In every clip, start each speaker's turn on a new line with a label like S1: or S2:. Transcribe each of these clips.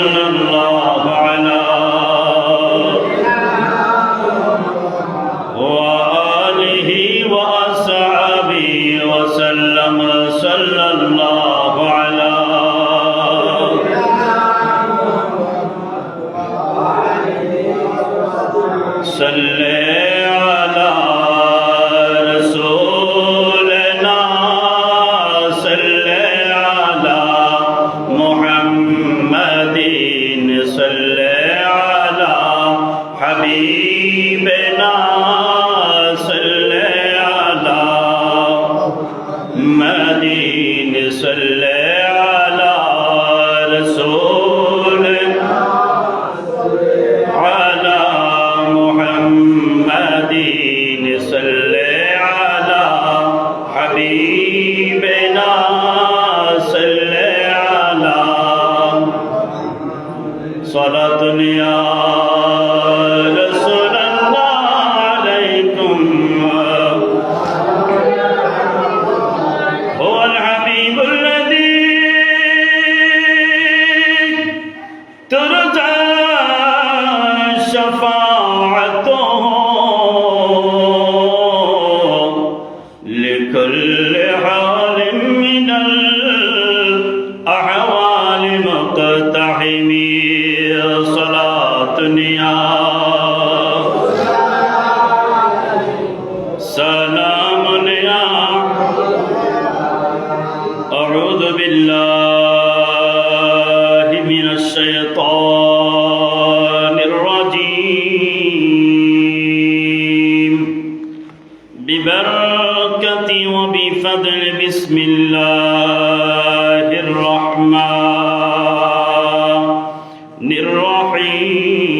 S1: সাল্লাল্লাহু আলা ওয়া আলিহি ওয়া আসহাবিহি ওয়া সাল্লাম সাল্লাল্লাহু আলা সাল্লি আলা রাসূলিনা সাল্লি আলা মুহাম্মাদিন সাল্লি আলা হাবিবিনা সাল্লি আলা মাদিন সাল্লি আলা রাসূলিনা على محمد صلى على حبيبنا صلى على صلاة يا رسول الله عليكم هو الحبيب الذي ترجى شفاعته لكل حال من الأحوال مقتحم صلاة يا سلام يا أعوذ بالله من الشيطان الرجيم ببركة وبفضل بسم الله الرحمن الرحيم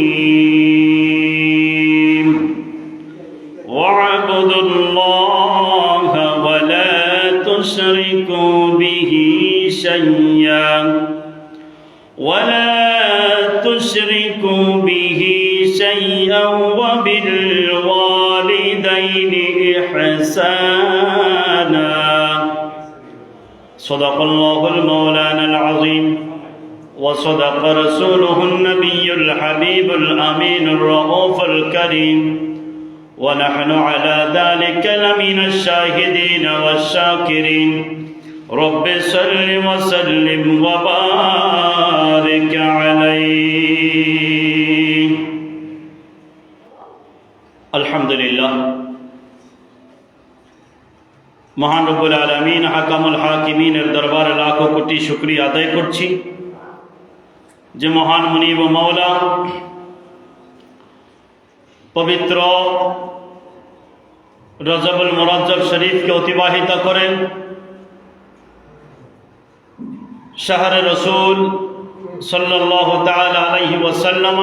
S1: واعبدوا الله ولا تشركوا به شيئا ولا تشركوا به شيئا وبالوالدين إحسانا صدق الله المولانا العظيم وصدق رسوله النبي الحبيب الأمين الرؤوف الكريم ونحن على ذلك لمن الشاهدين والشاكرين رب صل وسلم وبارك عليه الحمد لله মহান রব্বুল আলামিন হাকামুল হাকিমিনের দরবারে লাখো কোটি শুকরিয়া আদায় করছি যে মহান মুনিব ও মাওলা পবিত্র রজবুল মুরাজ্জব শরীফকে অতিবাহিত করেন শাহরে রসুল সাল্লাল্লাহু তাআলা আলাইহি ওয়াসাল্লাম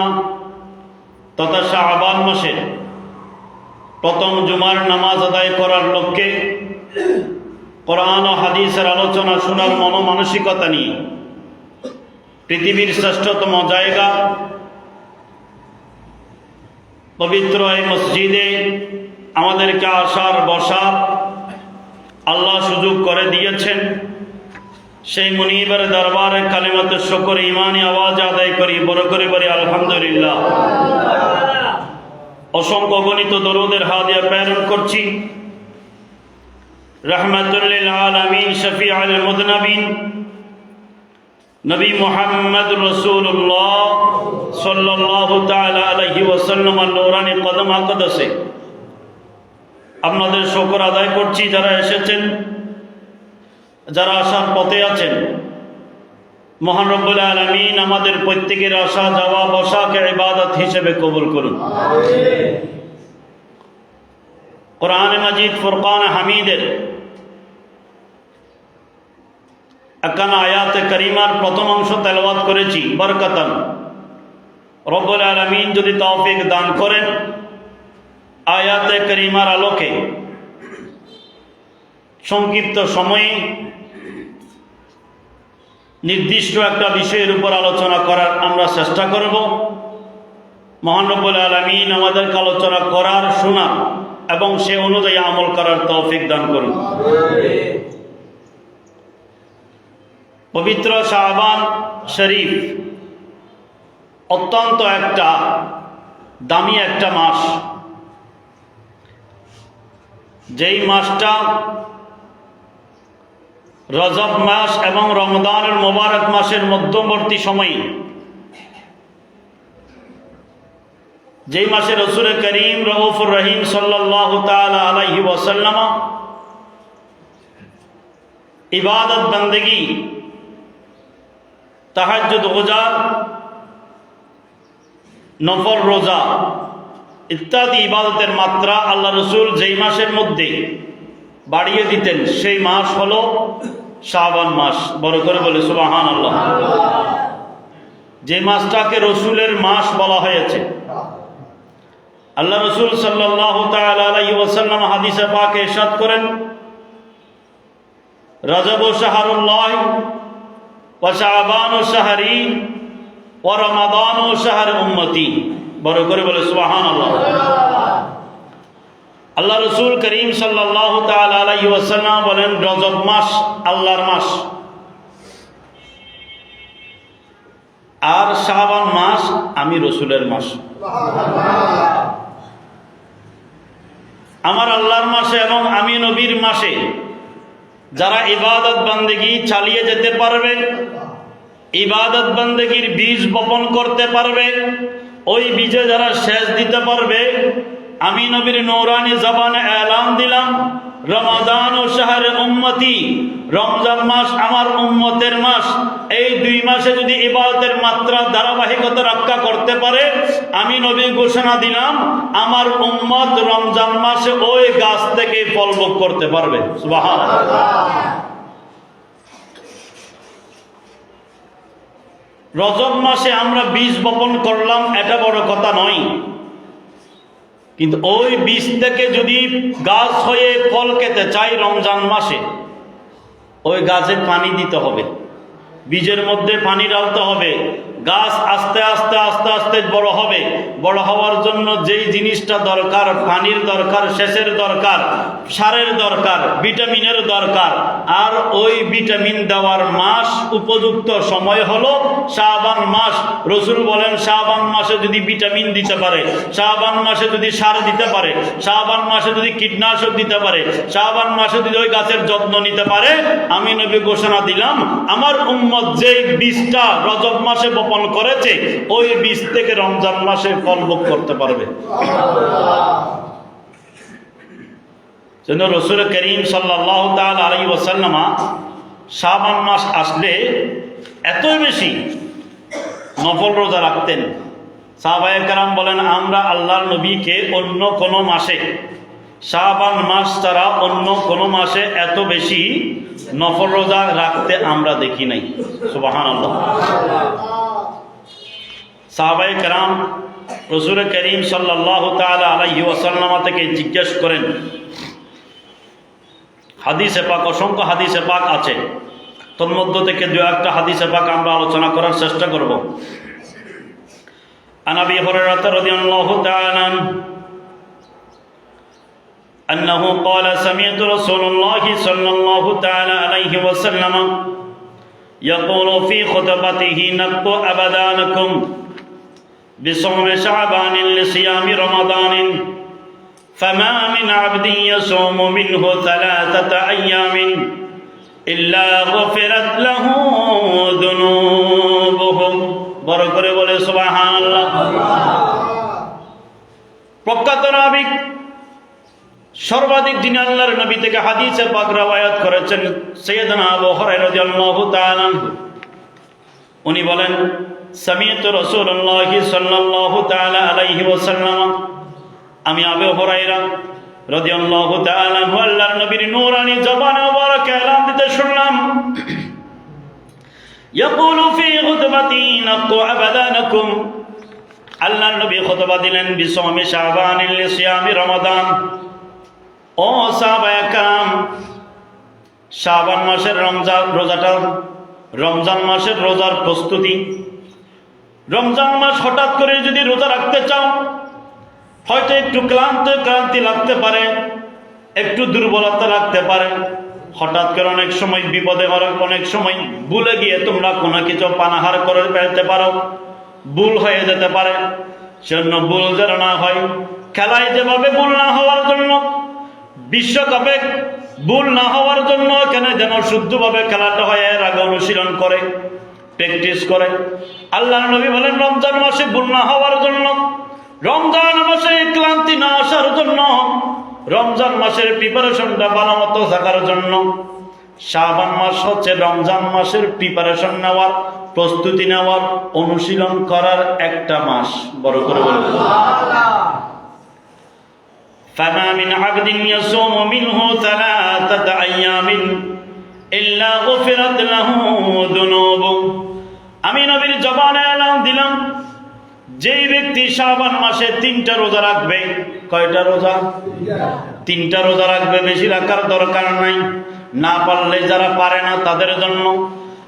S1: তথা শাবান মাসে প্রথম জুমার নামাজ আদায় করার লক্ষ্যে কোরআন ও হাদিসের আলোচনা শোনার মনোমানসিকতা নিয়ে পৃথিবীর শ্রেষ্ঠতম জায়গা পবিত্র এই মসজিদে আমাদেরকে আসার বসার আল্লাহ সুযোগ করে দিয়েছেন। সেই মুনিবের দরবারে কালিমাত শুকর ঈমানি আওয়াজ আদায় করি, বড় করে বলি আলহামদুলিল্লাহ। অসংখ্য গণিত দরুদের হাদিয়া প্রেরণ করছি রাহমাতুল লিল আলামিন শফিউল মুযনিবিন নবী মুহাম্মদ রাসূলুল্লাহ সাল্লাল্লাহু তাআলা আলাইহি ওয়াসাল্লামের নূরানি কদম আকদসে আপনাদের শুকর আদায় করছি। যারা এসেছেন, যারা আসার পথে আছেন, মহান রব্বুল আলামিন আমাদের প্রত্যেকের আসা যাওয়া বসাকে ইবাদত হিসেবে কবুল করুন। কোরআন মাজিদ ফুরকান হামিদের একখানা আয়াতে কারিমার প্রথম অংশ তেলাওয়াত করেছি বরকতান। রব্বুল আলামিন যদি তৌফিক দান করেন, আয়াতে কারিমার আলোকে সংক্ষিপ্ত সময়ে নির্দিষ্ট একটা বিষয়ের উপর আলোচনা করার আমরা চেষ্টা করব। মহান রব্বুল আলামিন আমাদেরকে আলোচনা করার, শোনার এবং সে অনুযায়ী আমল করার তৌফিক দান করুন। পবিত্র শাবান শরীফ অত্যন্ত একটা দামি একটা মাস, যেই মাসটা রজব মাস এবং রমজানের মোবারক মাসের মধ্যবর্তী সময়ে, যেই মাসে রসুল করিম রউফুর রহিম সাল্লাল্লাহু তাআলা আলাইহি ওয়াসাল্লাম ইবাদত বন্দেগী, তাহাজ্জুদ রোজা, নফল রোজা ইত্যাদি ইবাদতের মাত্রা আল্লাহ রসুল যেই মাসের মধ্যে বাড়িয়ে দিতেন সেই মাস হলো শাবান মাস। বড় করে বলে সুবহানাল্লাহ। যে মাসটাকে রসুলের মাস বলা হয়েছে, আল্লাহ রসুল সাল্লাল্লাহু তাআলা আলাইহি ওয়াসাল্লাম হাদিসে পাকে ইরশাদ করেন, রজব শাহরুল্লাহ ওয়া শাবান শাহরি ওয়া রমাদান শাহর উম্মতি। বড় করে বলে সুবহানাল্লাহ। আল্লাহ রসুল করিম সাল্লাল্লাহু তাআলা আলাইহি ওয়াসাল্লাম বলেন, রজব মাস আল্লাহর মাস, আর শাবান মাস আমি রসুলের মাস। আমার আল্লাহর মাসে এবং আমি নবীর মাসে যারা ইবাদত বান্দেগী চালিয়ে যেতে পারবে, ইবাদত বান্দেগীর বীজ বপন করতে পারবে, ওই বীজে যারা সেচ দিতে পারবে, আমি নবীর নূরানি জবানে এলান দিলাম, রমাদান ও শাহরে উম্মতি, রমজান মাস আমার উম্মতের মাস। এই দুই মাসে যদি ইবাদতের মাত্রা ধারাবাহিকতা রক্ষা করতে পারে, আমি নবী ঘোষণা দিলাম আমার উম্মত রমজান মাসে ওই গাছ থেকে ফল ভোগ করতে পারবে। সুবহানাল্লাহ। রজব মাসে আমরা বীজ বপন করলাম, এটা বড় কথা নয়, কিন্তু ওই বীজ থেকে যদি গাছ হয়ে ফল খেতে চাই রমজান মাসে, ওই গাছে পানি দিতে হবে, বীজের মধ্যে পানি ডালতে হবে। গাছ আস্তে আস্তে আস্তে আস্তে বড় হবে। বড় হওয়ার জন্য যেই জিনিসটা দরকার, পানির দরকার, সেচের দরকার, সারের দরকার, ভিটামিনের দরকার, আর ওই ভিটামিন দেওয়ার মাস উপযুক্ত সময় হলো শাবান মাস। রসুল বলেন, শাবান মাসে যদি ভিটামিন দিতে পারে, শাবান মাসে যদি সার দিতে পারে, শাবান মাসে যদি কীটনাশক দিতে পারে, শাবান মাসে যদি ওই গাছের যত্ন নিতে পারে, আমি নবী ঘোষণা দিলাম আমার উম্মত যেই বীজটা রজব মাসে বপন করেছে, ওই বীজ থেকে রমজান মাসে ফল ভোগ করতে পারবে। রসুল করিম সাল্লাল্লাহু তাআলা আলাইহি ওয়াসাল্লাম শাবান মাস আসলে এতই বেশি নফল রোজা রাখতেন। সাহাবায়ে কেরাম বলেন, আমরা আল্লাহর নবীকে অন্য কোন মাসে, শাবান মাস ছাড়া অন্য কোন মাসে এত বেশি নফল রোজা রাখতে আমরা দেখি নাই। সুবহানাল্লাহ। সাহাবায়ে কেরাম রসুল করিম সাল্লাল্লাহু তাআলা আলাইহি ওয়াসাল্লাম থেকে জিজ্ঞেস করেন, হাদিসে পাক, অসংখ্য হাদিসে পাক আছে, তোর মধ্য থেকে দু একটা হাদিসে পাক আমরা আলোচনা করার চেষ্টা করব। আন আবি হুরায়রা রাদিয়াল্লাহু তাআলা أنه قال سمعت رسول الله صلى الله تعالى عليه وسلم يقول في خطبته نقوا أبدانكم بصوم شعبان لصيام رمضان فما من عبد يصوم منه 3 أيام إلا غفرت له ذنوبهم। বড় করে বলে সুবহানাল্লাহ। প্রখ্যাত নাবিক, সর্বাধিক যিনি আল্লাহর নবী থেকে হাদিসে পাক রওয়ায়াত করেছেন, সাইয়েদনা আবু হুরায়রা রাদিয়াল্লাহু তাআলা, উনি বলেন, সামি'তু রাসূলুল্লাহি সাল্লাল্লাহু তাআলা আলাইহি ওয়াসাল্লাম, আমি আবু হুরায়রা রাদিয়াল্লাহু তাআলা আল্লাহর নবীর নূরানি জবানে মুবারক এলান দিতে শুনলাম, ইয়াকুলু ফি খুতবাতি নাকু আবাদানাকুম, আল্লাহর নবী খুতবা দিলেন বিসওমি শাবান লিসিয়ামি রমাদান। ও সাহাবায়ে কেরাম, শাবান মাসের রোজাটা, রমজান মাসের রোজার প্রস্তুতি। রমজান মাস হঠাৎ করে যদি রোজা রাখতে চাও, হয়তো একটু ক্লান্তি লাগতে পারে, একটু দুর্বলতা লাগতে পারে, হঠাৎ করে অনেক সময় বিপদে, অনেক সময় ভুলে গিয়ে তোমরা কোনো কিছু পানাহার করে ফেলতে পারো, ভুল হয়ে যেতে পারে, সেজন্য ভুল যেন না হয়। খেলায় যেভাবে ভুল না হওয়ার জন্য, বিশ্বকাপে ভুল না হওয়ার জন্য এখানে যেন শুদ্ধভাবে খেলাটা হয়, এর আগে অনুশীলন করে, প্র্যাকটিস করে। আল্লাহ নবী বলেন রমজান মাসে ভুল না হওয়ার জন্য, রমজান মাসে ক্লান্তি না আসার জন্য, রমজান মাসের প্রিপারেশনটা ভালো মতো থাকার জন্য। শাবান মাস হচ্ছে রমজান মাসের প্রিপারেশন নেওয়ার, প্রস্তুতি নেওয়ার, অনুশীলন করার একটা মাস। বড় করে বলুন ফামা মিন আবদিন ইয়াসুমু মিনহু সালাসাতা আইয়ামিন ইল্লা গুফিরাত লাহু যুনুবু। আমি নবীর জবানে এলান দিলাম, যেই ব্যক্তি শাবান মাসে 3টা রোজা রাখবে। কয়টা রোজা? 3টা রোজা রাখবে, বেশি রাখার দরকার নাই। না পারলে যারা পারে না তাদের জন্য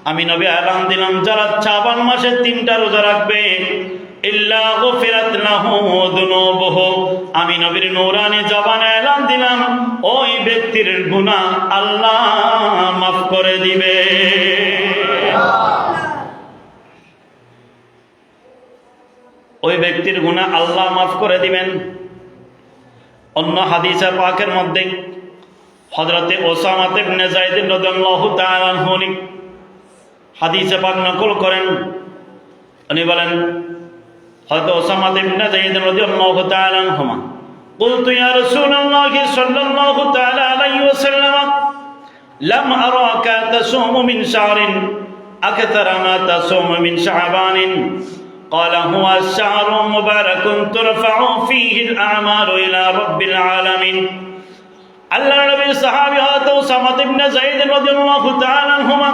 S1: আমি নবী এলান দিলাম, যারা শাবান মাসে 3টা রোজা রাখবে, ইল্লা গুফিরাত লাহু যুনুবুহু, আমি নবীর নূরানি জবানে এলান দিলাম, ওই ব্যক্তির গুনাহ আল্লাহ মাফ করে দিবে। ওই ব্যক্তির গুনাহ আল্লাহ মাফ করে দিবেন। অন্য হাদিসে পাকের মধ্যে হযরতে ওসামা ইবনে যায়েদ রাদিয়াল্লাহু তাআলা আনহু হাদিসে পাক নকল করেন। উনি বলেন, হযরত ওসামা ইবনে যায়েদ রাদিয়াল্লাহু তাআলা আনহুমা قلت يا رسول الله صلى الله تعالى عليه وسلم لم أراك تصوم من شهر أكثر ما تصوم من شعبان قال هو الشهر مبارك ترفع فيه الأعمال إلى رب العالمين। আল্লাহ নবীর সাহাবী হযরত ওসামা ইবনে যায়েদ রাদিয়াল্লাহু তাআলা আনহুমা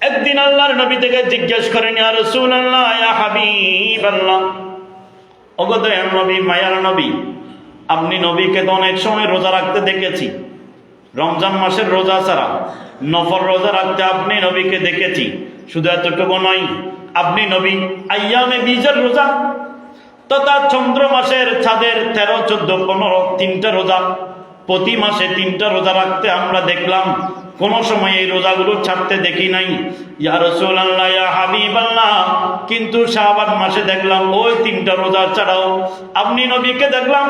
S1: একদিন আল্লাহর নবী থেকে জিজ্ঞেস করেন, ইয়া রাসূলুল্লাহ, ইয়া হাবিবাল্লাহ, ওগো দয়ার নবী, মায়ার নবী, আপনি নবীকে তো অনেক সময় রোজা রাখতে দেখেছি, রমজান মাসের রোজা ছাড়া নফল রোজা রাখতে আপনি নবীকে দেখেছি। শুধু এতটুকু নয়, আপনি নবী আইয়ামে বীজের রোজা তথা চন্দ্র মাসের চাঁদের 13, 14, 15 3টা রোজা, প্রতি মাসে 3টা রোজা রাখতে আমরা দেখলাম, কোন সময় এই রোজাগুলো ছাড়তে দেখি নাই। ইয়া রাসূলুল্লাহ, ইয়া হাবিবাল্লাহ, কিন্তু শাবান মাসে দেখলাম ওই 3টা রোজা ছাড়াও আপনি নবীকে দেখলাম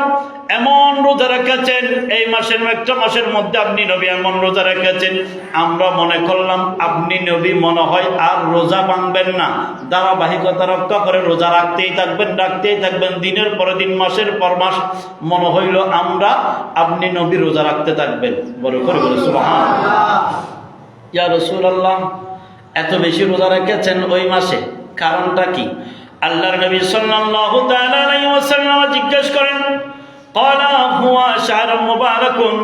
S1: এমন রোজা রেখেছেন, এই মাসের একটা মাসের মধ্যে আপনি নবী এমন রোজা রেখেছেন, আমরা মনে করলাম আপনি নবী মনে হয় আর রোজা ভাঙবেন না, ধারাবাহিকতা রক্ষা করে রোজা রাখতেই থাকবেন দিনের পর দিন, মাসের পর মাস। মনে হইল আমরা আপনি নবী রোজা রাখতে থাকবেন। বড় করে বলে সুবহানাল্লাহ। ইয়া রাসূলুল্লাহ, এত বেশি রোজা রেখেছেন ওই মাসে, কারণটা কি? আল্লাহর নবী সাল্লাল্লাহু তাআলা আলাইহি ওয়াসাল্লাম জিজ্ঞেস করেন, ক্বালা হুয়া শাহরুম মুবারাকুন।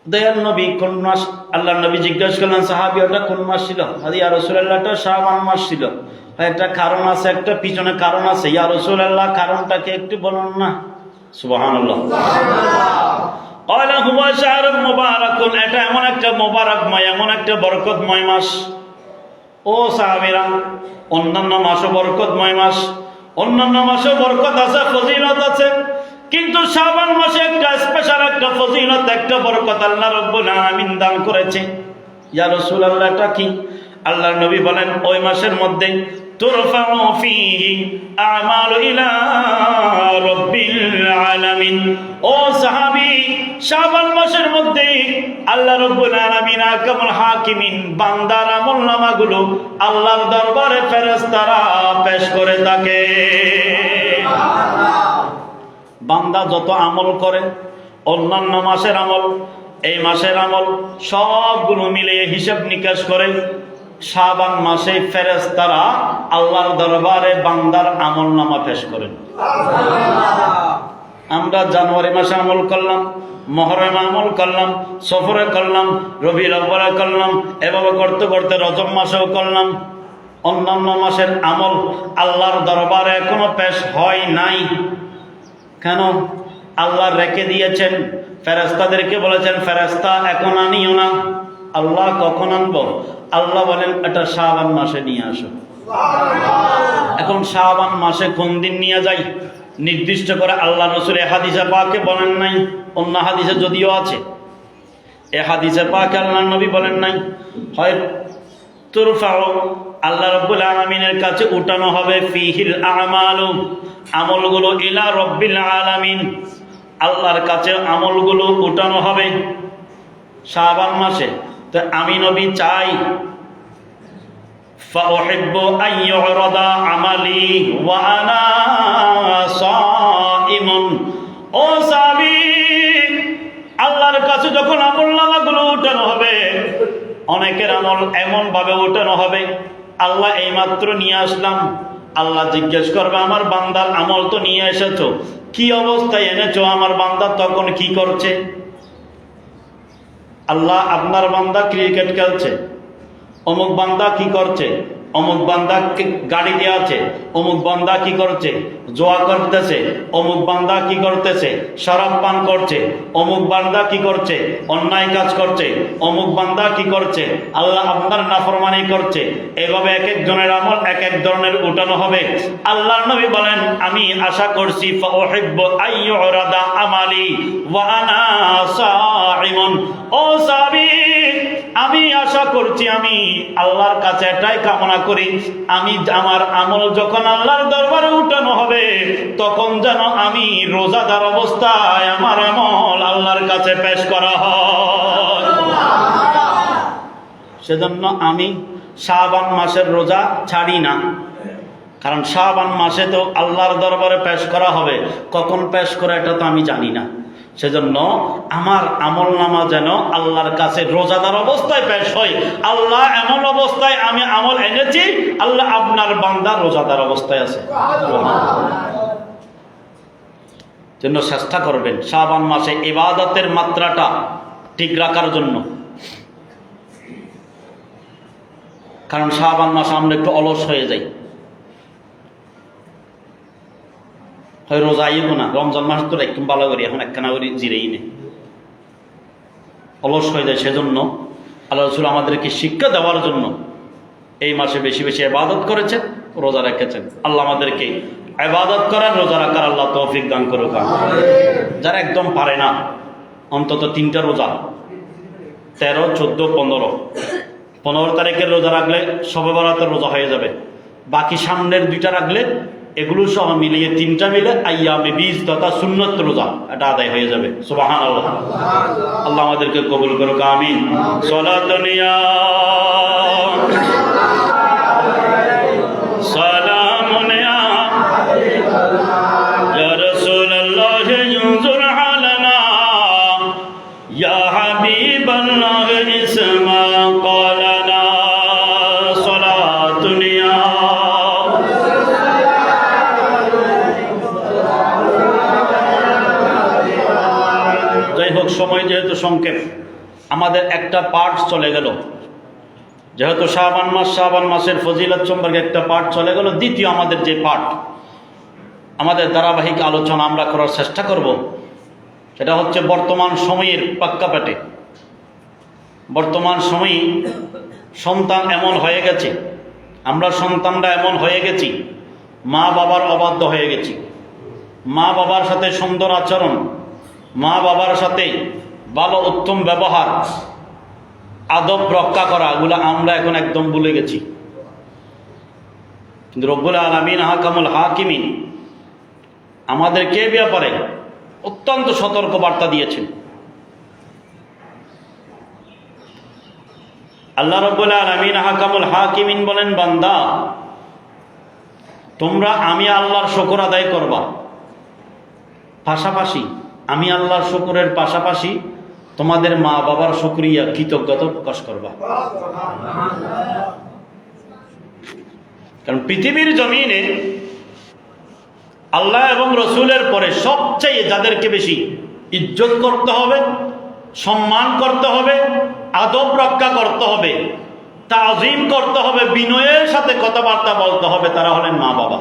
S1: দয়াল নবী কোন মাস? আল্লাহর নবী জিজ্ঞেস করলেন, সাহাবী ওটা কোন মাস ছিল? ইয়া রাসূলুল্লাহ, এটা শাবান মাস ছিল। একটা কারণ আছে, একটা পিছনে কারণ আছে। ইয়া রাসূলুল্লাহ, কারণটাকে একটু বলুন না। সুবহানাল্লাহ। ক্বালা হুয়া শাহরুম মুবারাকুন, এটা এমন একটা মোবারকময়, এমন একটা বরকতময় মাস। ও সাহাবীরা, অন্যান্য মাসও বরকতময় মাস, অন্যান্য মাসে বরকত আছে, ফজিলত আছে, কিন্তু শাবান মাসে একটা স্পেশাল একটা ফজিলত, একটা বরকত আল্লাহ রাব্বুল আলামিন দান করেছে। ইয়া রাসূলুল্লাহ, এটা কি? আল্লাহর নবী বলেন, ওই মাসের মধ্যে তুরফাউ ফীহি আমালু ইলা রাব্বিল আলামিন। ও সাহাবী, শাবান মাসের মধ্যে আল্লাহ রাব্বুল আলামিন আহকামুল হাকিমিন বান্দার আমলনামাগুলো আল্লাহর দরবারে ফেরেশতারা পেশ করে থাকে। বান্দা যত আমল করে, অন্যান্য মাসের আমল, এই মাসের আমল, সবগুলো মিলিয়ে হিসাব নিকাশ করে শাবান মাসে ফেরেশতারা আল্লাহর দরবারে বান্দার আমলনামা পেশ করেন। আমরা জানুয়ারি মাসে আমল করলাম, মুহররমে আমল করলাম, সফরে করলাম, রবিউল আউয়ালে করলাম, এভাবে করতে করতে রজব মাসেও করলাম। অন্যান্য মাসের আমল আল্লাহর দরবারে এখনো পেশ হয় নাই। কেন? আল্লাহ রেখে দিয়েছেন, ফেরেশতাদেরকে বলেছেন ফেরেশতা এখন আনিও না। আল্লাহ কখন আনবো? আল্লাহ বলেন এটা শাবান মাসে নিয়ে আসো। এখন শাবান মাসে কোন দিন নিয়ে যাই নির্দিষ্ট করে আল্লাহ রাসূল হাদিসে পাকে বলেন নাই, অন্য হাদিসে যদিও আছে, এ হাদিসে পাকে আল্লাহ নবী বলেন নাই। হয় তুরফাউ আল্লাহ রাব্বুল আলামিনের কাছে উঠানো হবে ফিহিল আমালু, আমলগুলো ইলা রাব্বিল আলামিন, আল্লাহর কাছে আমলগুলো উঠানো হবে শাবান মাসে। তো আমি নবী চাই ফাউহিব্বু আন ইউরাদা আমালি ওয়া আনা সাইমুন। ও সাহাবী, আল্লাহর কাছে যখন আমলনামাগুলো উঠানো হবে, অনেকের আমল এমন ভাবে উঠানো হবে, আল্লাহ এইমাত্র নিয়ে আসলাম, আল্লাহ জিজ্ঞেস করবে আমার বান্দার আমল তো নিয়ে এসেছো, কি অবস্থায় এনেছো, আমার বান্দা তখন কি করছে? আল্লাহ আপনার বান্দা ক্রিকেট খেলছে, অমুক বান্দা কি করছে, অমুক বান্দা গাড়ি দিয়ে আছে, অমুক বান্দা কি করছে, জোয়া করতেছে, অমুক বান্দা কি করতেছে, শরাব পান করছে, অমুক বান্দা কি করছে, অন্যায় কাজ করছে, অমুক বান্দা কি করছে, আল্লাহ আপনার নাফরমানি করছে। এভাবে এক একজনের আমল এক এক ধরনের উঠানো হবে। আল্লাহর নবী বলেন আমি আশা করছি ফাউহিব্বু আন ইউরাদা আমালি ওয়া আনা সাইমুন। ও সাহাবী, আমি আশা করছি, আমি আল্লাহর কাছে এটাই কামনা করি, আমি আমার আমল যখন আল্লাহর দরবারে উঠানো হবে তখন যেন আমি রোজাদার অবস্থায় আমার আমল আল্লাহর কাছে পেশ করা হয়। সেজন্য আমি শাবান মাসের রোজা ছাড়ি না, কারণ শাবান মাসে তো আল্লাহর দরবারে পেশ করা হবে, কখন পেশ করে এটা তো আমি জানি না। সেজন্য আমার আমল নামা যেন আল্লাহর কাছে রোজাদার অবস্থায় পেশ হয়। আল্লাহ এমন অবস্থায় আমি আমল এনেছি, আল্লাহ আপনার বান্দা রোজাদার অবস্থায় আছে, জন্য চেষ্টা করবেন শাবান মাসে ইবাদতের মাত্রাটা ঠিক রাখার জন্য। কারণ শাবান মাসে আমরা একটু অলস হয়ে যাই, রোজা আইব না, রমজান মাস তো একদম ভালো করি, এখন একখানা করি জিরেই নেই, অলস হয়ে যায়। সেজন্য আল্লাহ রাসূল আমাদেরকে শিক্ষা দেওয়ার জন্য এই মাসে বেশি বেশি ইবাদত করেছেন, রোজা রেখেছেন। আল্লাহ আমাদেরকে ইবাদত করার, রোজা রাখার আল্লাহ তৌফিক দান করুক। যারা একদম পারে না, অন্তত 3টা রোজা, 13, 14, 15 তারিখের রোজা রাখলে শবে বরাতের রোজা হয়ে যাবে। বাকি সামনের 2টা রাখলে এগুলো সব মিলিয়ে 3টা মিলে আইয়ামে বীজ তথা সুন্নত রোজা এটা আদায় হয়ে যাবে। সুবহানাল্লাহ। আল্লাহ আমাদেরকে কবুল করুক, আমিন। সালাতুন ইয়া সালামুন ইয়া রাসূলুল্লাহ ইনজুর আলানা ইয়া হাবিবাল্লাহ ইসমা ক্বালানা সালাতুন ইয়া। সময় যেহেতু সংক্ষেপ, আমাদের একটা পাঠ চলে গেল, যেহেতু শাবান মাস, শাবান মাসের ফজিলত সম্পর্কে একটা পাঠ চলে গেল। দ্বিতীয় আমাদের যে পাঠ, আমাদের ধারাবাহিক আলোচনা আমরা করার চেষ্টা করব, সেটা হচ্ছে বর্তমান সময়ের প্রেক্ষাপটে। বর্তমান সময়ে সন্তান এমন হয়ে গেছে, আমরা সন্তানরা এমন হয়ে গেছি, মা বাবার অবাধ্য হয়ে গেছি। মা বাবার সাথে সুন্দর আচরণ, মা বাবার সাথে ভালো উত্তম ব্যবহার, আদব রক্ষা করা, এগুলো আমরা এখন একদম ভুলে গেছি। কিন্তু রব্বুল আলামিন আহকামুল হাকিমিন আমাদেরকে এ ব্যাপারে অত্যন্ত সতর্ক বার্তা দিয়েছেন। আল্লাহ রব্বুল আলামিন আহকামুল হাকিমিন বলেন, বান্দা তোমরা আমি আল্লাহর শুকর আদায় করবা, পাশাপাশি আমি আল্লাহর শুকরের পাশাপাশি তোমাদের মা বাবার শুকরিয়া, কৃতজ্ঞতা প্রকাশ করবা। কারণ পৃথিবীর জমিনে আল্লাহ এবং রসুলের পরে সবচেয়ে যাদেরকে বেশি ইজ্জত করতে হবে, সম্মান করতে হবে, আদব রক্ষা করতে হবে, তাজিম করতে হবে, বিনয়ের সাথে কথাবার্তা বলতে হবে, তারা হলেন মা বাবা।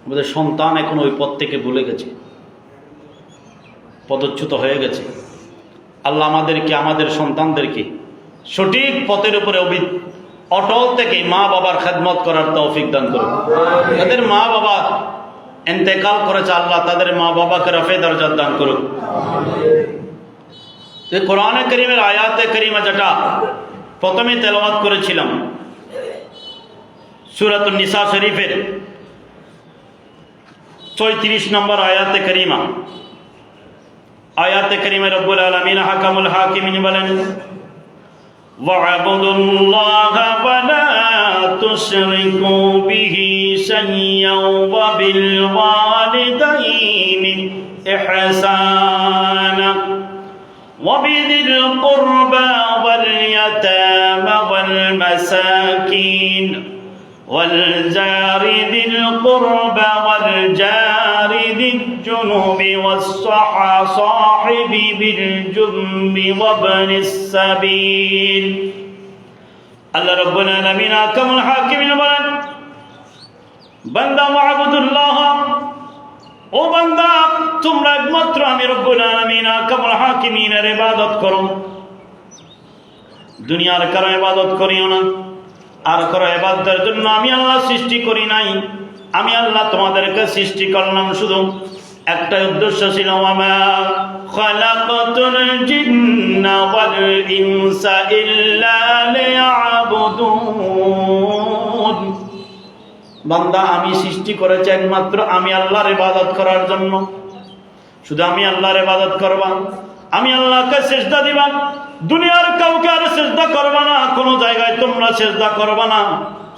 S1: আমাদের সন্তান এখন ওই পথ থেকে ভুলে গেছে, পদচ্যুত হয়ে গেছে। আল্লাহ আমাদেরকে, আমাদের সন্তানদেরকে সঠিক পথের উপরে অটল থেকে মা বাবার খেদমত করার তৌফিক দান করুন। যাদের মা বাবা ইন্তেকাল করেছে, আল্লাহ তাদের মা বাবাকে রফে দরজা দান করুন। কোরআনে কারীমের আয়াতে কারীমা যেটা প্রথমে তেলাওয়াত করেছিলাম সূরাতুন নিসা শরীফের ৩৬ নম্বর আয়াতে কারিমা। আয়াতে কারিমা রব্বুল আলামিন হাকামুল হাকিমিন বলেন, ওয়া'বুদুল্লাহা ওয়া লা তুশরিকু বিহি শাইয়্যান ওয়া বিল ওয়ালিদাইনি ইহসানা ওয়া বিযিল কুরবা ওয়াল ইয়াতামা ওয়াল মাসাকিন والجار ذي القربى والجار ذي الجنب والصاحب بالجنب وابن السبيل। আল্লাহ রাব্বুল আলামিন আহকামুল হাকিমিন বলেন, বান্দা ওয়া'বুদুল্লাহ, ও বান্দা তোমরা একমাত্র আমি রব্বুল আলামিন আহকামুল হাকিমিনের ইবাদত করো, দুনিয়ার কারো ইবাদত করিও না। আর কারো ইবাদতের জন্য আমি আল্লাহ সৃষ্টি করি নাই, আমি আল্লাহ তোমাদেরকে সৃষ্টি করলাম শুধু একটা উদ্দেশ্য ছিল, ওয়ামা খালাকাতুল জিন্না ওয়াল ইনসা ইল্লা লিয়াবুদুন। বান্দা আমি সৃষ্টি করেছি একমাত্র আমি আল্লাহর ইবাদত করার জন্য, শুধু আমি আল্লাহর ইবাদত করবা, আমি আল্লাহকে সিজদা দিবা, দুনিয়ার কাউকে আর সিজদা করবা না, কোনো জায়গায় তোমরা সিজদা করবা না।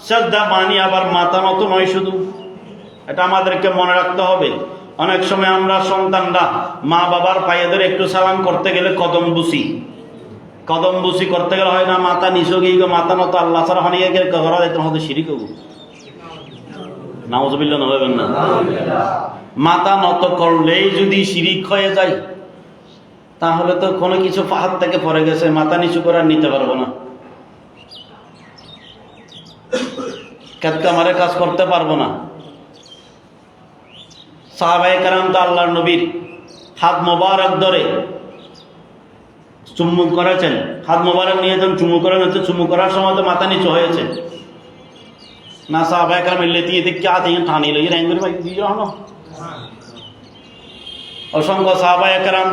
S1: সিজদা মানি আবার মাথা নত নয় শুধু, এটা আমাদেরকে মনে রাখতে হবে। অনেক সময় আমরা সন্তানরা মা বাবার পায়ে ধরে একটু সালাম করতে গেলে কদম বুসি করতে গেলে হয় না, মাথা নিচু গিয়ে মাথা নত আল্লাহ ছাড়া হনিয়ে গেলে করা যেত আমাদের শিরিক হবো, নাউজুবিল্লাহ হবেন না। মাথা নত করলেই যদি শিরিক হয়ে যায় তাহলে তো কোনো কিছু পাহাড় থেকে পড়ে গেছে, মাথা নিচু করে নিতে পারবো না, কামারে কাজ করতে পারবো না। সাহাবায়ে কেরাম তো আল্লাহর নবীর হাত মোবারক ধরে চুম্বু করেছেন, হাত মোবারক নিয়ে যখন চুমু করে নিচ্ছে, চুমু করার সময় তো মাথা নিচু হয়েছে না। সাহাবায়ে কেরাম লেতি क्या দিয়ে ঠানি লই রেঙ্গুর ভাই দিয়ে হলো। অসংখ্য সাহাবায়ে কেরাম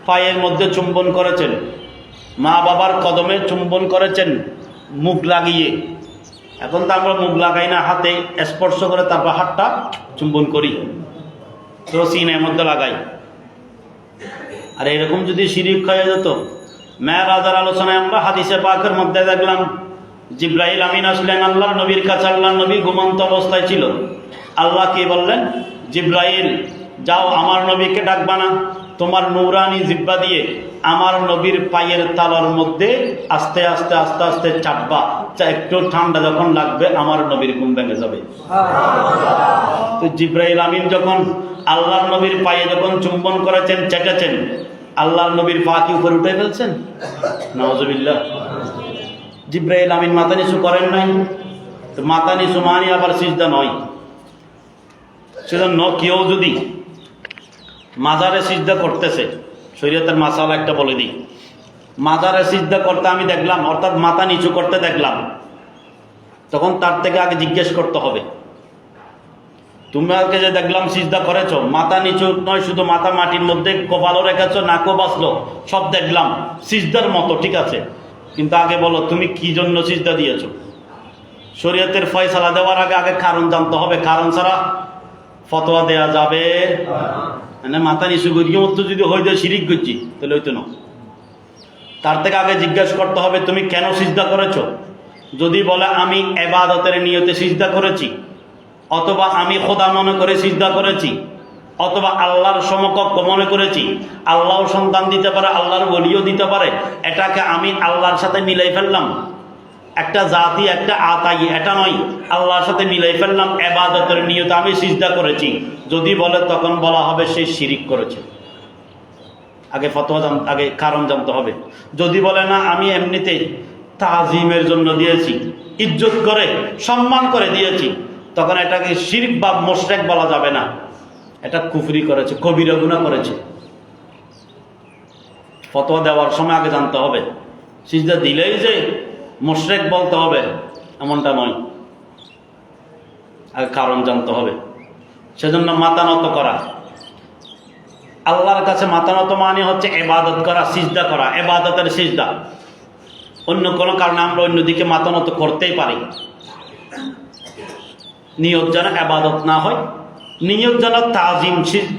S1: পায়ের মধ্যে চুম্বন করেছেন, মা বাবার কদমে চুম্বন করেছেন মুখ লাগিয়ে। এখন তো আমরা মুখ লাগাই না, হাতে স্পর্শ করে তারপর হাতটা চুম্বন করি, তো সিনের মধ্যে লাগাই। আর এরকম যদি শিরিক হয়ে যেত, মেরাজের আলোচনায় আমরা হাদিসে পাকের মধ্যে দেখলাম জিবরাইল আমিন আসলেন আল্লাহর নবীর কাছে, আল্লাহর নবী ঘুমন্ত অবস্থায় ছিল। আল্লাহ কি বললেন, জিবরাইল যাও আমার নবীকে ডাকবা না, তোমার নূরানি জিব্বা দিয়ে আমার নবীর পায়ের তালার মধ্যে আস্তে আস্তে আস্তে আস্তে চাপবা, একটু ঠান্ডা যখন লাগবে আমার নবীর ঘুম ভেঙে যাবে। তো জিবরাইল আমিন যখন আল্লাহর নবীর পায়ে যখন চুম্বন করেছেন, চেটেছেন, আল্লাহর নবীর পা কি উপরে উঠে ফেলছেন? নাউজুবিল্লাহ। জিবরাইল আমিন মাথা নিচু করেন নাই, তো মাথা নিচু মানি আবার সিজদা নয়। সেজন্য কেউ যদি মাজারে সিজদা করতেছে, শরীয়তের মাসালা একটা বলে দিই, মাজারে সিজদা করতে আমি দেখলাম, অর্থাৎ মাথা নিচু করতে দেখলাম, তখন তার থেকে আগে জিজ্ঞেস করতে হবে, তুমি আজকে যে দেখলাম সিজদা করেছো, মাথা নিচু নয় শুধু মাথা মাটির মধ্যে, কপালও রেখেছো, নাকও বাঁচলো, সব দেখলাম সিজদার মতো, ঠিক আছে, কিন্তু আগে বলো তুমি কি জন্য সিজদা দিয়েছো। শরীয়তের ফয়সালা দেওয়ার আগে আগে কারণ জানতে হবে, কারণ ছাড়া ফতোয়া দেয়া যাবে না। মাথা নিচু করিয়ে মতো যদি হয়ে যায় শিরিক করছি, তাহলে হইতো না। তার থেকে আগে জিজ্ঞেস করতে হবে তুমি কেন সিজদা করেছো। যদি বলে আমি ইবাদতের নিয়তে সিজদা করেছি, অথবা আমি খোদা মনে করে সিজদা করেছি, অথবা আল্লাহর সমকক্ষ মনে করেছি, আল্লাহও সন্তান দিতে পারে, আল্লাহর ওলিও দিতে পারে, এটাকে আমি আল্লাহর সাথে মিলাই ফেললাম, একটা জাতি একটা আতাই, এটা নয়, আল্লাহর সাথে মিলাই ফেললাম, ইবাদতের নিয়তে আমি সিজদা করেছি, যদি বলে তখন বলা হবে সে শিরিক করেছে। আগে ফতোয়া আগে কারণ জানতে হবে। যদি বলে না আমি এমনিতেই তাজিমের জন্য দিয়েছি, ইজ্জত করে সম্মান করে দিয়েছি, তখন এটাকে শিরক বা মুশরিক বলা যাবে না, এটা কুফরি করেছে, কবিরা গুনাহ করেছে। ফতোয়া দেওয়ার সময় আগে জানতে হবে, সিজদা দিলেই যে মুশরিক বলতে হবে এমনটা নয়, আগে কারণ জানতে হবে। সেজন্য মাথা নত করা, আল্লাহর কাছে মাথা নত মানে হচ্ছে ইবাদত করা, সিজদা করা, ইবাদতের সিজদা। অন্য কোনো কারণে আমরা অন্যদিকে মাথা নত করতেই পারি। নিয়ত যেন ইবাদত না হয়, নিয়ত যেন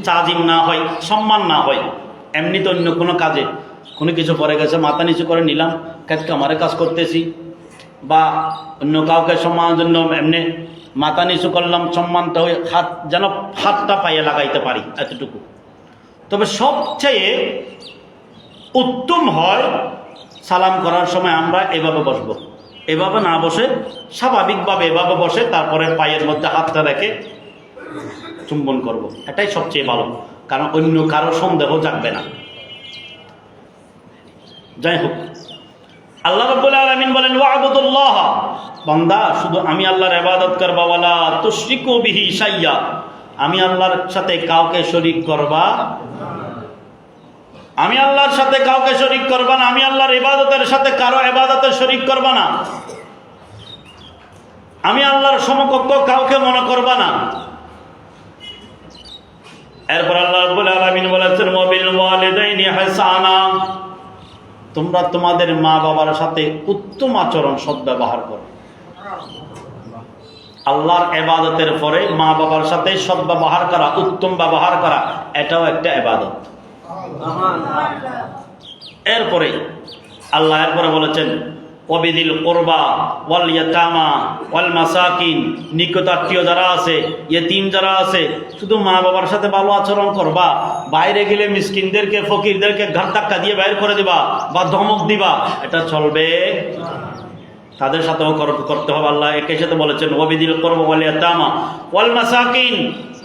S1: তাজিম না হয়, সম্মান না হয়। এমনি তো অন্য কোনো কাজে কোনো কিছু পড়ে গেছে মাথা নিচু করে নিলাম, কামারে কাজ করতেছি, বা অন্য কাউকে সম্মানের জন্য এমনি মাথা নিচু করলাম, সম্মানটা হয়ে হাত যেন হাতটা পায়ে লাগাইতে পারি, এতটুকু। তবে সবচেয়ে উত্তম হয় সালাম করার সময় আমরা এভাবে বসবো, এভাবে না বসে স্বাভাবিকভাবে এভাবে বসে তারপরে পায়ের মধ্যে হাতটা রেখে চুম্বন করব। এটাই সবচেয়ে ভালো, কারণ অন্য কারো সন্দেহ জাগবে না। যাই হোক, আল্লাহ রাব্বুল আলামিন বলেন ওয়া'বুদুল্লাহ, বান্দা শুধু আমি আল্লাহর ইবাদত করবা, ওয়ালা তুশরিকু বিহি শাইয়্যা, আমি আল্লাহর সাথে কাউকে শরীক করবা, আমি আল্লাহর সাথে কাউকে শরীক করবা না, আমি আল্লাহর ইবাদতের সাথে কারো ইবাদতের শরীক করবা না, আমি আল্লাহর সমকক্ষ কাউকে মনে করবা না। এরপর আল্লাহ রাব্বুল আলামিন বলেছেন ওয়া বিল ওয়ালিদাইনি ইহসানা, তোমরা তোমাদের মা বাবার সাথে উত্তম আচরণ সদ্ব্যবহার করো। আল্লাহর ইবাদতের পরে মা বাবার সাথে সদ্ব্যবহার করা, উত্তম ব্যবহার করা, এটাও একটা ইবাদত। এরপরে আল্লাহ এরপরে বলেছেন ওয়াবিদিল কুরবা ওয়াল ইয়াতামা ওয়াল মাসাকিন, নিকট আত্মীয় যারা আছে, ইয়েতিম যারা আছে, শুধু মা বাবার সাথে ভালো আচরণ করবা, বাইরে গেলে মিসকিনদেরকে ফকিরদেরকে ঘাট ধাক্কা দিয়ে বাইর করে দিবা বা ধমক দিবা, এটা চলবে? তাদের সাথেও করতে হবে। আল্লাহ একের সাথে বলেছেন ওয়াবিদিল কুরবা ওয়াল ইয়াতামা ওয়াল মাসাকিন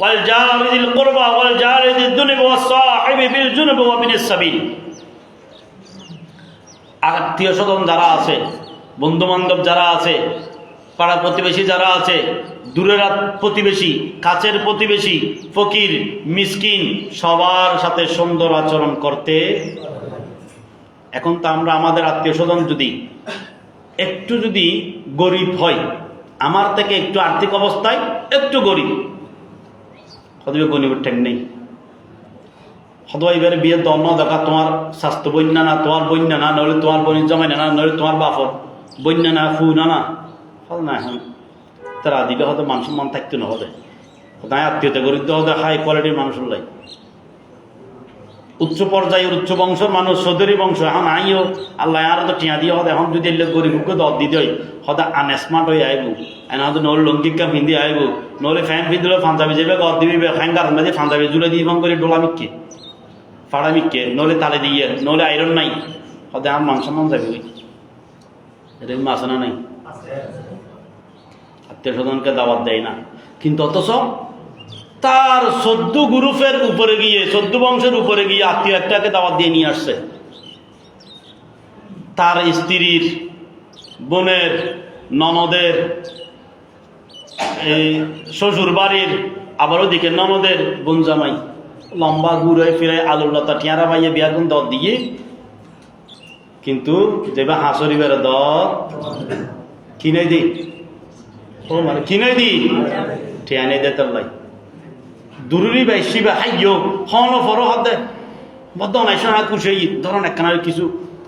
S1: ওয়াল জারিদিল কুরবা ওয়াল জারিদিদ দুনবি ওয়াস সাহিবি বিল জুনবি ওয়া বিনিস সাবিল। আত্মীয় স্বজন যারা আছে, বন্ধু বান্ধব যারা আছে, পাড়া প্রতিবেশী যারা আছে, দূরের প্রতিবেশী, কাছের প্রতিবেশী, ফকির, মিসকিন, সবার সাথে সুন্দর আচরণ করতে। এখন তো আমরা আমাদের আত্মীয় স্বজন যদি গরিব হয়, আমার থেকে একটু আর্থিক অবস্থায় একটু গরিব, হয়তো গরিবের ঠেক নেই, হয়তো এবারে বিয়ের দন্ন দেখা তোমার স্বাস্থ্য বন্যা না, তোমার বন্যা না, নইলে তোমার বোনের জমাই না, নইলে তোমার বাপর বন্যা না, ফু না, না এখন তারা দিলে হয়তো মান সম্মান থাকতে না হবে, তাই আত্মীয়তা গরিব হতে হাই কোয়ালিটির মানুষের লাই, উচ্চ পর্যায়ের উচ্চ বংশের মানুষ, চৌধুরী বংশ, এখন আইও আল্লাহ আর তো টিয়া দিয়ে হতে, এখন যদি এলে গরিবকে দর দিতে হয়, হয়তো আনস্মার্ট হয়ে আইব, এনে হয়তো নহলে লঙ্কিকা পিন্ধি আইব, নহলে ফ্যান পিন্ধিলে পাঞ্জাবি যাবে, গর দিবি ফ্যান গান মাঝে পাঞ্জাবি জুলে দিয়ে এবং করে ডোলা মিটকে ফাড়া মিটকে, নহলে তালে দিয়ে, নহলে আয়রন নাই, হয়তো আমার মান সম্মান যাবে। ওই এটা আছে না নাই? আত্মীয় স্বজনকে দাওয়াত দেয় না, কিন্তু অথচ তার 14 গ্রুপের উপরে গিয়ে, 14 বংশের উপরে গিয়ে আত্মীয় একটাকে দাওয়াত দিয়ে নিয়ে আসছে, তার স্ত্রীর, বোনের, ননদের, এই শ্বশুর বাড়ির, আবার ওদিকে ননদের বোন জামাই, লম্বা ঘুরে ফিরে আলুর লতা টিয়ারা পাইয়ে বিয়াগুন দর দিয়ে, কিন্তু যেবা হাঁসরিবার দর কিনে দিই, ও মানে কিনে দিই টিয়া নেই দে তার লাই দুরুরি বাই শিবা হাইও হন ফরো হাতে বদ্ধ নাই শোনা কুশে ধরুন একখানা কিছু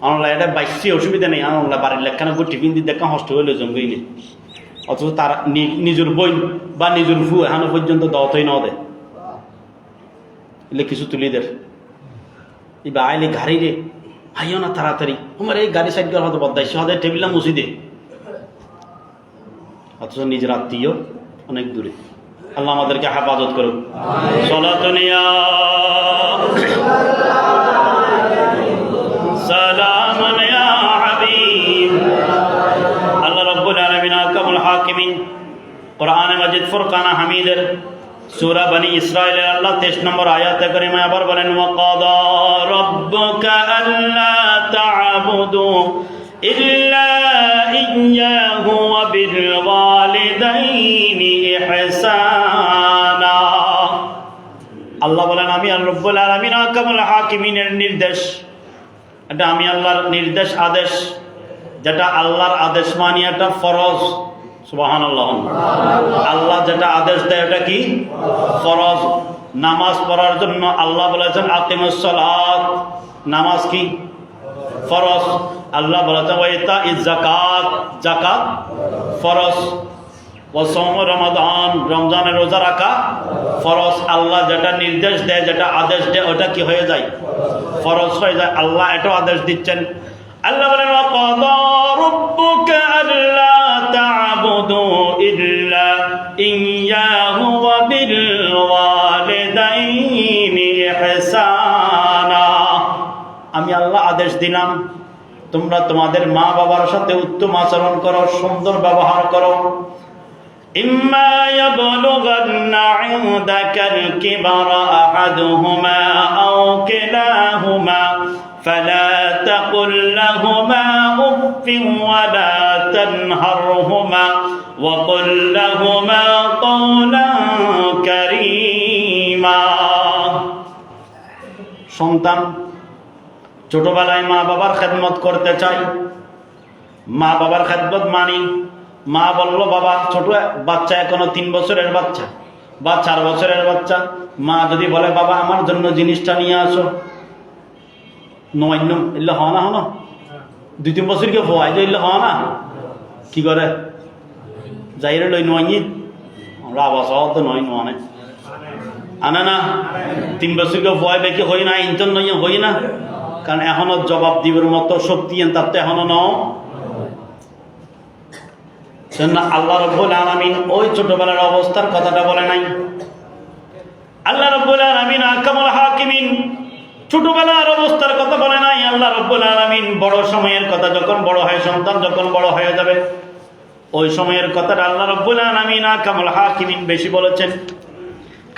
S1: আনলা, এটা বাইশি অসুবিধা নেই, আনলা বাড়ির লেখানা করে টিফিন দিয়ে দেখা হস্ত হইলে জঙ্গইলে, অথচ তার নিজের বই বা নিজের ফু এখনো পর্যন্ত দতই ন দেয়, এলে কিছু তুলি দের এবার আইলে গাড়ি রে হাইও না তাড়াতাড়ি, আমার এই গাড়ি সাইড করা হয়তো বদাইছে, হয়তো টেবিলা মুছি দে, অথচ নিজের আত্মীয় অনেক দূরে। আল্লাহ আমাদেরকে হেফাজত করুক। সালাতুন ইয়া সালামুন ইয়া হাবিব। আল্লাহ রাব্বুল আলামিন আহকামুল হাকিমিন কোরআনে মাজিদ ফুরকান হামিদের সূরা বনি ইসরাঈলের আল্লাহ 23 নম্বর আয়াতে কারিমা আবার বলেন ওয়া কাদা রাব্বুকা আল্লা তা'বুদু ইল্লা ইয়্যাহু ওয়া বিল ওয়ালিদাইনি ইহসানা। আল্লাহ বলেন আমি আল্লাহ রাব্বুল আলামিন আহকামুল হাকিমিনের নির্দেশ, এটা আমি আল্লাহর নির্দেশ আদেশ, যেটা আল্লাহর আদেশ মানে এটা ফরজ। সুবহানাল্লাহ। আল্লাহ যেটা আদেশ দেয় এটা কি? ফরজ। নামাজ পড়ার জন্য আল্লাহ বলেছেন আকিমুস সালাত, নামাজ কি? ফরজ। আল্লাহ বলেছেন ওয়াইতা ইজ যাকাত, যাকাত ফরজ। ওয়াসওম রমাদান, রমজানের রোজা রাখা ফরজ। আল্লাহ যেটা নির্দেশ দেয়, যেটা আদেশ দেয়, ওটা কি হয়ে যায়? ফরজ হয়ে যায়। আল্লাহ এটাও আদেশ দিচ্ছেন। আল্লাহ বলেন ওয়াকাদা রাব্বুকা আল্লা তা'বুদু ইল্লা ইয়্যাহু ওয়া বিল ওয়ালিদাইনি ইহসানা। আমি আল্লাহ আদেশ দিলাম তোমরা তোমাদের মা বাবার সাথে উত্তম আচরণ করো, সুন্দর ব্যবহার করো। ইম্মা ইয়াবলুগান্না ইনদাকাল কিবারা আহাদুহুমা আও কিলাহুমা ফালা তাকুল লাহুমা উফফিন ওয়া লা তানহারহুমা ওয়া কুল লাহুমা কওলান কারীমা। সন্তান ছোটবেলায় মা বাবার খেদমত করতে চাই, মা বাবার খেদমত মানি। মা বলল বাবা, ছোট বাচ্চা এখনো 3 বছরের বাচ্চা বা 4 বছরের বাচ্চা, মা যদি বলে বাবা আমার জন্য জিনিসটা নিয়ে আসো, নয়ন্য এলে হয় না, হন 2-3 বছরকে ফোয়াই এলে হয় না, কি করে যাইরে লই নয় রাবাস তো নয় নয় আনে না। 3 বছরকে ফোয়াই বেঁকে হই না, ইন্তন নয় হই না, কারণ এখনো জবাব দিবের মতো শক্তি তার তো এখনো ন। আল্লাহ রাব্বুল আলামিন ওই ছোটবেলার অবস্থার কথাটা বলে নাই। আল্লাহ রাব্বুল আলামিন আহকামুল হাকিমিন ছোটবেলার অবস্থার কথা বলে নাই। আল্লাহ রাব্বুল আলামিন বড় সময়ের কথা, যখন বড় হয় সন্তান, যখন বড় হয়ে যাবে ওই সময়ের কথাটা আল্লাহ রাব্বুল আলামিন আহকামুল হাকিমিন বেশি বলেছেন।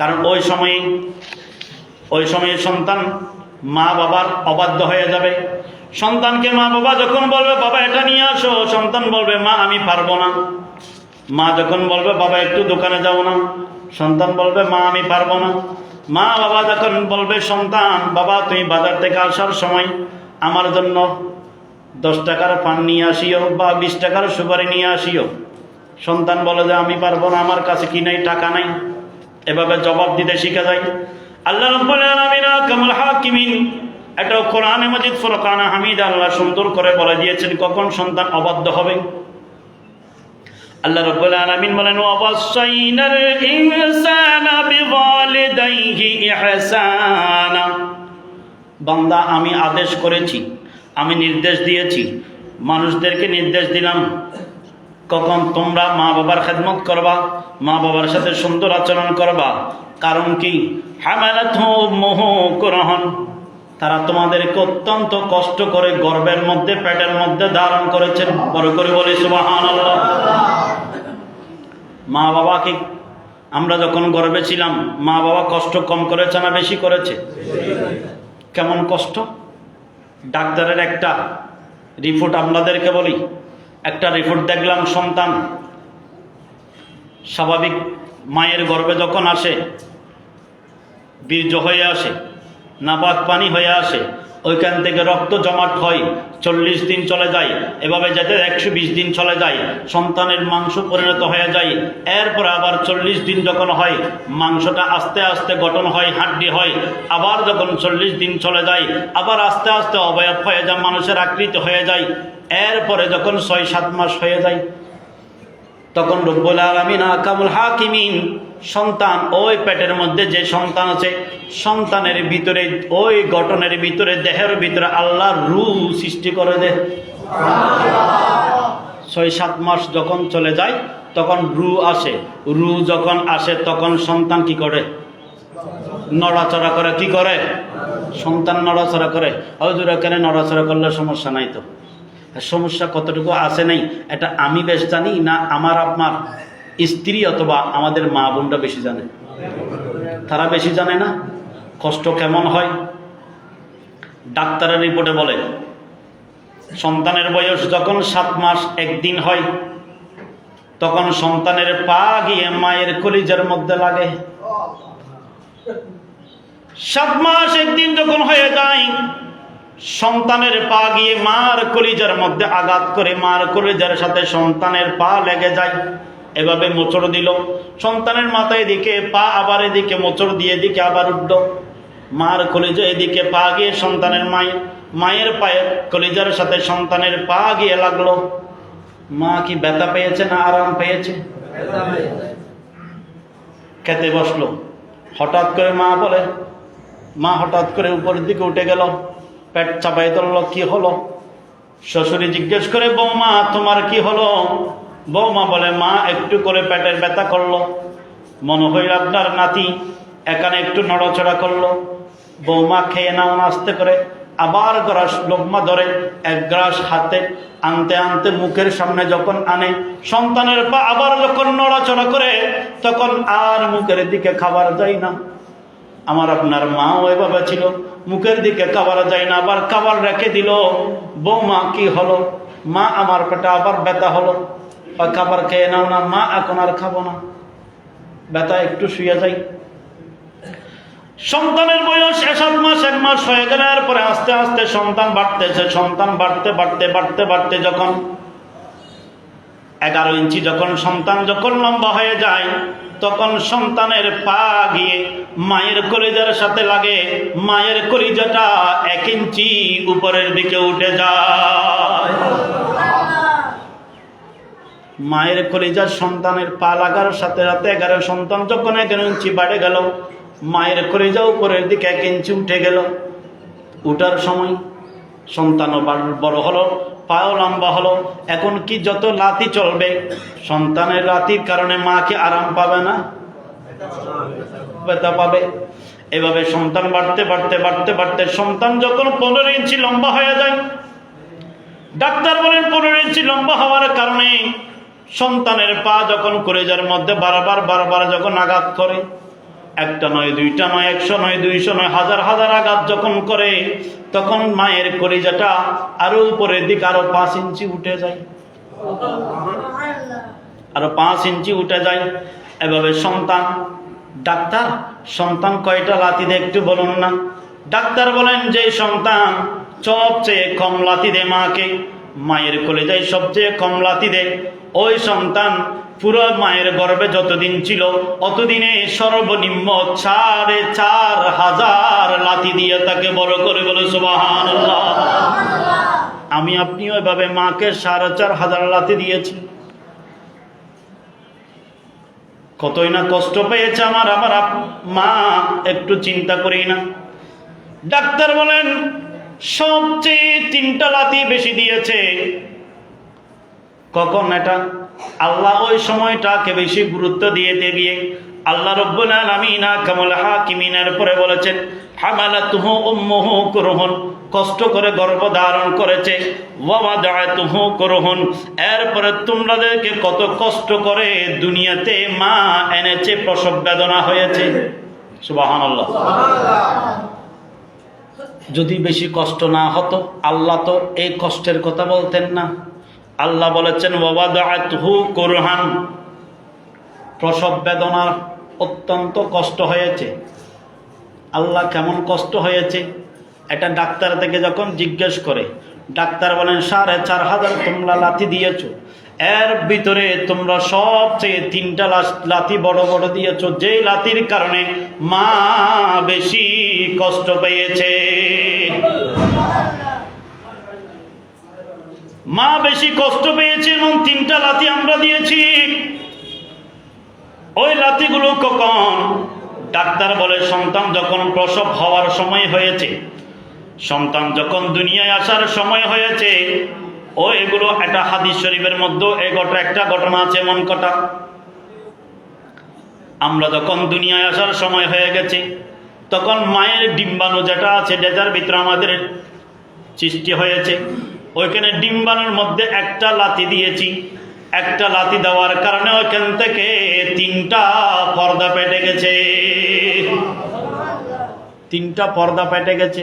S1: কারণ ওই সময়ে সন্তান মা বাবার অবাধ্য হয়ে যাবে। সন্তানকে মা বাবা যখন বলবে বাবা এটা নিয়ে আসো, সন্তান বলবে মা আমি পারবো না। মা যখন বলবে বাবা একটু দোকানে যাবো না, সন্তান বলবে মা আমি পারবো না। মা বাবা যখন বলবে সন্তান বাবা তুমি বাজার থেকে আসার সময় আমার জন্য 10 টাকার পান নিয়ে আসিও বা 20 টাকার সুপারি নিয়ে আসিও, সন্তান বলে যে আমি পারবো না, আমার কাছে কি নাই, টাকা নাই। এভাবে জবাব দিতে শিখে যায়। আল্লাহ রাব্বুল আলামিন আহকামুল হাকিমিন এটা কোরআনে মাজিদ ফুরকানে হামিদ আল্লাহ সুন্দর করে বলে দিয়েছেন কখন সন্তান অবাধ্য হবে। আল্লাহ রাব্বুল আলামিন বলেন ওয়াসাইনাল ইনসানা বিওয়ালিদাইহি ইহসানা। বান্দা আমি আদেশ করেছি, আমি নির্দেশ দিয়েছি, মানুষদেরকে নির্দেশ দিলাম কখন তোমরা মা বাবার খেদমত করবা, মা বাবার সাথে সুন্দর আচরণ করবা। কারণ কি? হামালাতহু উম্মুহু কুরহান, তারা তোমাদেরকে অত্যন্ত কষ্ট করে গর্ভের মধ্যে, পেটের মধ্যে ধারণ করেছেন। বড় করে বলি সুবহানাল্লাহ। মা বাবাকে আমরা যখন গর্ভে ছিলাম মা বাবা কষ্ট কম করেছে না বেশি করেছে? কেমন কষ্ট? ডাক্তারের একটা রিপোর্ট আপনাদেরকে বলি। একটা রিপোর্ট দেখলাম, সন্তান স্বাভাবিক মায়ের গর্ভে যখন আসে, বীর্য হয়ে আসে, নাপাক পানি হয়ে আসে, ওইখান থেকে রক্ত জমাট হয়, 40 দিন চলে যায়, এভাবে যেতে 120 দিন চলে যায়, সন্তানের মাংস পরিণত হয়ে যায়। এরপর আবার 40 দিন যখন হয় মাংসটা আস্তে আস্তে গঠন হয়, হাড্ডি হয়। আবার যখন 40 দিন চলে যায় আবার আস্তে আস্তে অবয়ব হয়ে যায়, মানুষের আকৃতি হয়ে যায়। এরপরে যখন 6-7 মাস হয়ে যায় তখন রব্বুল আলামিন আহকামুল হাকিমিন সন্তান, ওই পেটের মধ্যে যে সন্তান আছে সন্তানের ভিতরে, ওই গঠনের ভিতরে, দেহের ভিতরে আল্লাহ রূহ সৃষ্টি করে দেয়। 6-7 মাস যখন চলে যায় তখন রূহ আসে। রূহ যখন আসে তখন সন্তান কি করে? নড়াচড়া করে। কি করে? সন্তান নড়াচড়া করে। হুজুর এখানে নড়াচড়া করলে সমস্যা নাই তো? সমস্যা কতটুকু আছে নাই এটা আমি বেশ জানি না, আমার আপনার স্ত্রী অথবা আমাদের মা বোনরা বেশি জানে? তারা বেশি জানে না কষ্ট কেমন হয়। ডাক্তারের রিপোর্টে বলে সন্তানের বয়স যখন 7 মাস 1 দিন হয় তখন সন্তানের পা গিয়ে মায়ের কলিজার মধ্যে লাগে। 7 মাস 1 দিন যখন হয়ে যায় সন্তানের পা গিয়ে মার কলিজার মধ্যে আঘাত করে, মার কলিজার সাথে সন্তানের পা লেগে যায়। এভাবে মোচড় দিল, সন্তানের মাথা এদিকে, পা আবার এদিকে, মোচড় দিয়ে এদিকে আবার উঠল, মার কলিজা এদিকে, পা গিয়ে সন্তানের মায়ের পায়ে কলিজার সাথে সন্তানের পা গিয়ে লাগলো। মা কি ব্যথা পেয়েছে না আরাম পেয়েছে? খেতে বসলো, হঠাৎ করে মা হঠাৎ করে উপরের দিকে উঠে গেল, পেট চাপাই ধরল। কি হলো? শ্বশুরি জিজ্ঞেস করে, বৌমা তোমার কি হলো? বৌমা বলে, মা একটু করে পেটের ব্যথা করলো, মনে হইল আপনার নাতি এখানে একটু নড়াচড়া করলো। বৌমা খেয়ে নাও আস্তে করে। আবার গ্রাস লোকমা ধরে এক গ্রাস হাতে আনতে আনতে মুখের সামনে যখন আনে, সন্তানের পা আবার যখন নড়াচড়া করে, তখন আর মুখের দিকে খাবার যায় না। আমার আপনার মাও এভাবে ছিল, মুখের দিকে খাবার যায় না, আবার খাবার রেখে দিল। বৌমা কি হলো? মা আমার পেটে আবার ব্যথা হলো। খাবার খেয়ে নাও না। মা এখন আর খাবো না, ব্যথা একটু শুয়ে যাই। সন্তানের বয়স 7 মাস 1 মাস হয়ে গেলে পরে আস্তে আস্তে সন্তান বাড়তেছে। সন্তান বাড়তে বাড়তে বাড়তে বাড়তে যখন 11 ইঞ্চি যখন সন্তান যখন লম্বা হয়ে যায়, তখন সন্তানের পা গিয়ে মায়ের কলিজার সাথে লাগে। মায়ের কলিজাটা 1 ইঞ্চি উপরের দিকে উঠে যায়। মায়ের কলিজার সন্তানের পা লাগার সাথে সাথে 11 সন্তান যখন 1 ইঞ্চি বেড়ে গেল, মায়ের কলিজা উপরের দিকে 1 ইঞ্চি উঠে গেল। উঠার সময় সন্তানও বড় হলো, পাও লম্বা হলো। এখন কি যত লাথি চলবে, সন্তানের লাথির কারণে মা কি আরাম পাবে না? ব্যথা পাবে। এভাবে সন্তান বাড়তে বাড়তে বাড়তে বাড়তে সন্তান যখন 15 ইঞ্চি লম্বা হয়ে যায়, ডাক্তার বলেন 15 ইঞ্চি লম্বা হওয়ার কারণে সন্তানের পা যখন কলিজার মধ্যে বারবার বারবার যখন আঘাত করে, 1টা নয় 2টা নয় 100 নয় 200 নয় হাজার হাজার আঘাত যখন করে, তখন মায়ের কলিজাটা আরো উপরের দিকে আরো 5 ইঞ্চি উঠে যায়, আরো 5 ইঞ্চি উঠে যায়। এভাবে সন্তান, ডাক্তার সন্তান কয়টা লাথি দেয় একটু বলুন না? ডাক্তার বলেন যে সন্তান সবচেয়ে কম লাথি দেয় মাকে, মায়ের কলিজায় সবচেয়ে কম লাথি দেয়, ওই সন্তান পুরো মায়ের গর্ভে যতদিন ছিল অতদিনে সর্বনিম্ন 4,500 লাথি দিয়ে তাকে বড় করে। বলে সুবহানাল্লাহ। আমি আপনিও এভাবে মাকে 4,500 লাথি দিয়েছি। কতই না কষ্ট পেয়েছে আমার মা, একটু চিন্তা করি না? ডাক্তার বলেন সবচেয়ে 3টা লাথি বেশি দিয়েছে। কখন? এটা আল্লাহ ওই সময়টাকে বেশি গুরুত্ব দিয়ে দিয়ে আল্লাহ রাব্বুল আলামিন কামাল হাকিমিনের পরে বলেছেন, হামালাতুহু উম্মুহু কুরহুন, কষ্ট করে গর্ভ ধারণ করেছে, ওয়া ওয়াদাতুহু কুরহুন, এরপরে তোমরাদেরকে কত কষ্ট করে দুনিয়াতে মা এনেছে, প্রসব বেদনা হয়েছে। সুবহানাল্লাহ। যদি বেশি কষ্ট না হতো আল্লাহ তো এই কষ্টের কথা বলতেন না। আল্লাহ বলেছেন ওয়াদাতুহু কুরহান, প্রসব বেদনার অত্যন্ত কষ্ট হয়েছে। আল্লাহ কেমন কষ্ট হয়েছে এটা ডাক্তার থেকে যখন জিজ্ঞেস করে, ডাক্তার বলেন 4,500 তোমরা লাথি দিয়েছো, এর ভিতরে তোমরা সবচেয়ে 3টা লাথি বড় বড় দিয়েছো, যেই লাথির কারণে মা বেশি কষ্ট পেয়েছে। মা বেশি কষ্ট পেয়েছে এবং 3টা লাথি আমরা দিয়েছি। ওই লাথিগুলো কখন? ডাক্তার বলে সন্তান যখন প্রসব হওয়ার সময় হয়েছে, সন্তান যখন দুনিয়ায় আসার সময় হয়েছে। ও এগুলো একটা হাদিস শরীফের মধ্যে একটা ঘটনা আছে। এমন কথা, আমরা যখন দুনিয়ায় আসার সময় হয়ে গেছে, তখন মায়ের ডিম্বাণু যেটা আছে, যেটার ভিতরে আমাদের সৃষ্টি হয়েছে, ওইখানে ডিম্বাণুর মধ্যে একটা লাথি দিয়েছি। একটা লাথি দেওয়ার কারণে ওইখান থেকে 3টা পর্দা পেটে গেছে। 3টা পর্দা পেটে গেছে।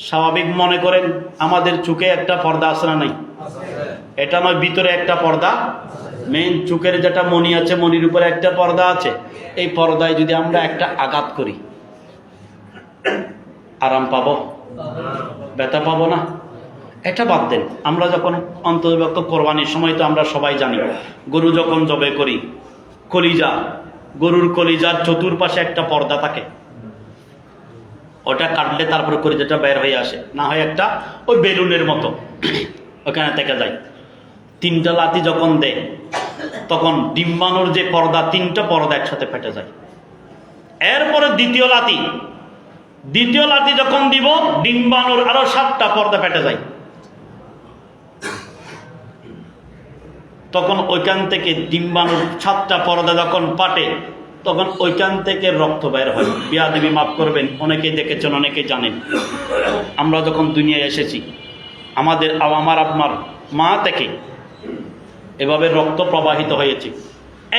S1: স্বাভাবিক মনে করেন আমাদের চোখে একটা পর্দা আছে না নাই? এটা নয়, ভিতরে একটা পর্দা, মেইন চোখের যেটা মণি আছে, মণির উপরে একটা পর্দা আছে। এই পর্দায় যদি আমরা একটা আঘাত করি, আরাম পাবো? ব্যথা পাবো না? এটা বাদ দেন, আমরা যখন অন্তর্ভুক্ত কোরবানির সময় তো আমরা সবাই জানি, গরু যখন জবে করি, কলিজা, গরুর কলিজার চতুর্পাশে একটা পর্দা থাকে। ওটা কাটলে তারপরে কলিজাটা বের হয়ে আসে, না হয় একটা ওই বেলুনের মতো ওখানে থেকে যায়। 3টা লাথি যখন দেয় তখন ডিম্বাণুর যে পর্দা, 3টা পর্দা একসাথে ফেটে যায়। এরপরে দ্বিতীয় লাথি যখন দিব, ডিম্বাণুর আরো 7টা পর্দা ফেটে যায়। তখন ওইখান থেকে ডিম্বাণুর 7টা পর্দা যখন পাটে, তখন ওইখান থেকে রক্ত বের হয়। বিয়াদবি মাফ করবেন, অনেকেই দেখেছেন, অনেকেই জানেন। আমরা যখন দুনিয়ায় এসেছি, আমার আপনার মা থেকে এভাবে রক্ত প্রবাহিত হয়েছে।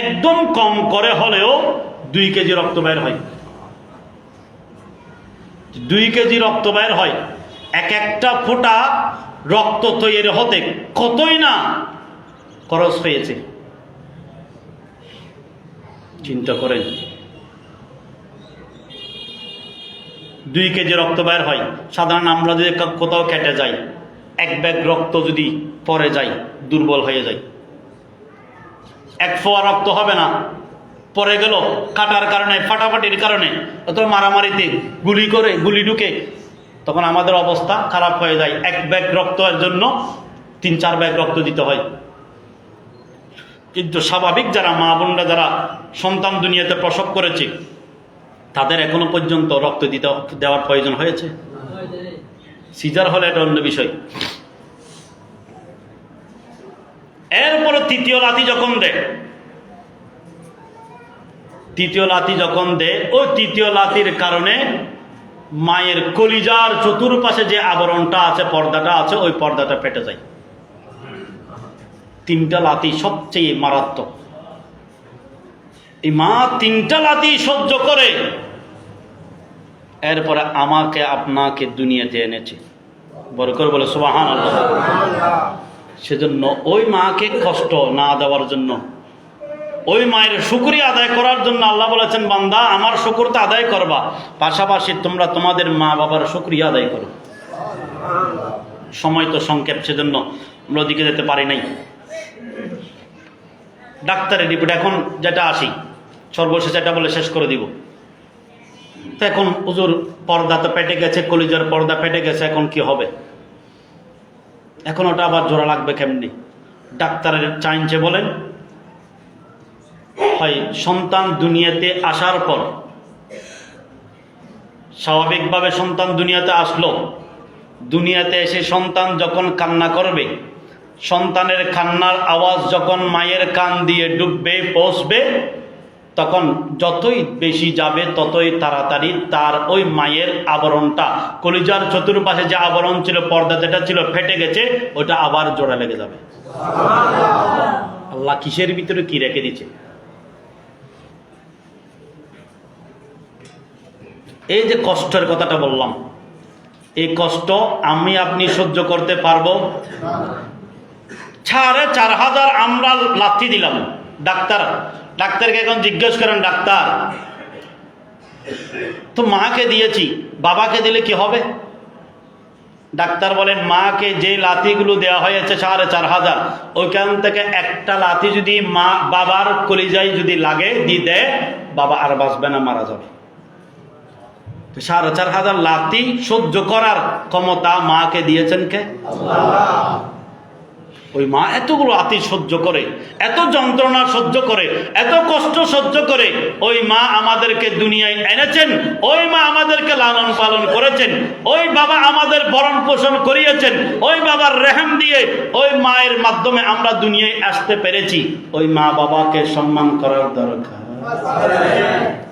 S1: একদম কম করে হলেও 2 কেজি রক্ত বের হয়। 2 কেজি রক্ত বের হয়। একটা ফোঁটা রক্ত তৈরি হতে কতই না খরচ হয়েছে, চিন্তা করেন। 2 কেজি রক্ত বের হয়। সাধারণ আমরা যদি কোথাও কেটে যাই, 1 ব্যাগ রক্ত যদি পরে যায়, দুর্বল হয়ে যায়। 1 ফোঁয়া রক্ত হবে না, পরে গেল কাটার কারণে, ফাটাফাটির কারণে, অথবা মারামারিতে গুলি ঢুকে, তখন আমাদের অবস্থা খারাপ হয়ে যায়। 1 ব্যাগ রক্তের জন্য 3-4 ব্যাগ রক্ত দিতে হয়। কিন্তু স্বাভাবিক যারা মা বোনরা, যারা সন্তান দুনিয়াতে প্রসব করেছে, তাদের এখনো পর্যন্ত রক্ত দেওয়ার প্রয়োজন হয়েছে? সিজার হলে এটা অন্য বিষয়। এরপরে 3য় লাথি যখন দেয়, ওই 3য় লাথির কারণে মায়ের কলিজার চতুর্পাশে যে আবরণটা আছে, পর্দাটা আছে, ওই পর্দাটা ফেটে যায়। 3টা লাথি সবচেয়ে মারাত্মক। এই মা 3টা লাথি সহ্য করে এরপরে আমাকে আপনাকে দুনিয়াতে এনেছে। বড় করে বলে সুবহানাল্লাহ। সেজন্য ওই মাকে কষ্ট না দেওয়ার জন্য, ওই মায়ের শুকরিয়া আদায় করার জন্য আল্লাহ বলেছেন, বান্দা আমার শুকরটা আদায় করবা, পাশাপাশি তোমরা তোমাদের মা বাবার শুকরিয়া আদায় করো। সময় তো সংক্ষেপ, সেজন্য আমরা ওদিকে যেতে পারি নাই। ডাক্তারের রিপোর্ট এখন যেটা আসি, সর্বশেষ এটা বলে শেষ করে দিব। তো এখন হুজুর পর্দা তো পেটে গেছে, কলিজার পর্দা ফেটে গেছে, এখন কি হবে? এখন ওটা আবার জোড়া লাগবে কেমনি? ডাক্তারের চাইছে বলেন, হয় সন্তান দুনিয়াতে আসার পর, স্বাভাবিকভাবে সন্তান দুনিয়াতে আসলো, দুনিয়াতে এসে সন্তান যখন কান্না করবে, সন্তানের কান্নার আওয়াজ যখন মায়ের কান দিয়ে ডুববে, পৌঁছবে, তখন যতই বেশি যাবে ততই তাড়াতাড়ি তার ওই মায়ের আবরণটা, কলিজার চতুর্পাশে যে আবরণ ছিল, পর্দা যেটা ছিল ফেটে গেছে, ওটা আবার জোড়া লেগে যাবে। আল্লাহ কিসের ভিতরে কি রেখে দিচ্ছে? এই যে কষ্টের কথাটা বললাম, এই কষ্ট আমি আপনি সহ্য করতে পারবো? 4,500 আমরা লাথি দিলাম। ডাক্তারকে এখন জিজ্ঞেস করেন, ডাক্তার তো মাকে দিয়েছি, বাবাকে দিলে কি হবে? ডাক্তার বলেন, মাকে যে লাথিগুলো দেওয়া হয়েছে 4,500, ওইখান থেকে একটা লাথি যদি মা বাবার কলিজায় যদি লাগে, দেয়, বাবা আর বাঁচবে না, মারা যাবে। 4,500 লাথি সহ্য করার ক্ষমতা মাকে দিয়েছেন কে? আল্লাহ। ওই মা এতগুলো লাথি সহ্য করে, এত যন্ত্রণা সহ্য করে, এত কষ্ট সহ্য করে ওই মা আমাদেরকে দুনিয়ায় এনেছেন, ওই মা আমাদেরকে লালন পালন করেছেন, ওই বাবা আমাদের ভরণ পোষণ করিয়েছেন, ওই বাবার রেহেম দিয়ে ওই মায়ের মাধ্যমে আমরা দুনিয়ায় আসতে পেরেছি। ওই মা বাবাকে সম্মান করার দরকার,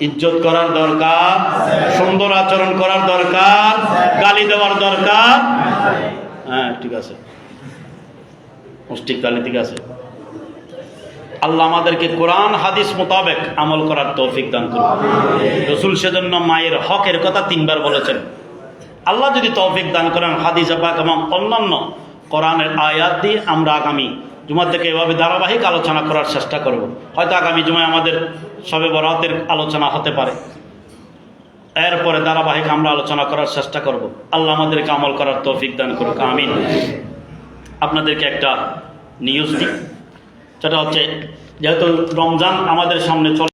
S1: ইজ্জত করার দরকার, সুন্দর আচরণ করার দরকার, গালি দেওয়ার দরকার। হ্যাঁ ঠিক আছে, ঠিক আছে। আল্লাহ আমাদেরকে কোরআন হাদিস মোতাবেক আমল করার তৌফিক দান করুন। রাসূল সেজন্য মায়ের হকের কথা 3 বার বলেছেন। আল্লাহ যদি তৌফিক দান করেন, হাদিস পাক এবং অন্যান্য কোরআনের আয়াত দিয়ে আমরা আগামী জুমা থেকে এভাবে ধারাবাহিক আলোচনা করার চেষ্টা করব। হয়তো আগামী জুমায় আমাদের শবে বরাতের আলোচনা হতে পারে, এরপরে ধারাবাহিক আমরা আলোচনা করার চেষ্টা করব। আল্লাহ আমাদেরকে আমল করার তৌফিক দান করুক, আমিন। আপনাদেরকে একটা নিউজ দিই, সেটা হচ্ছে, যেহেতু রমজান আমাদের সামনে চলে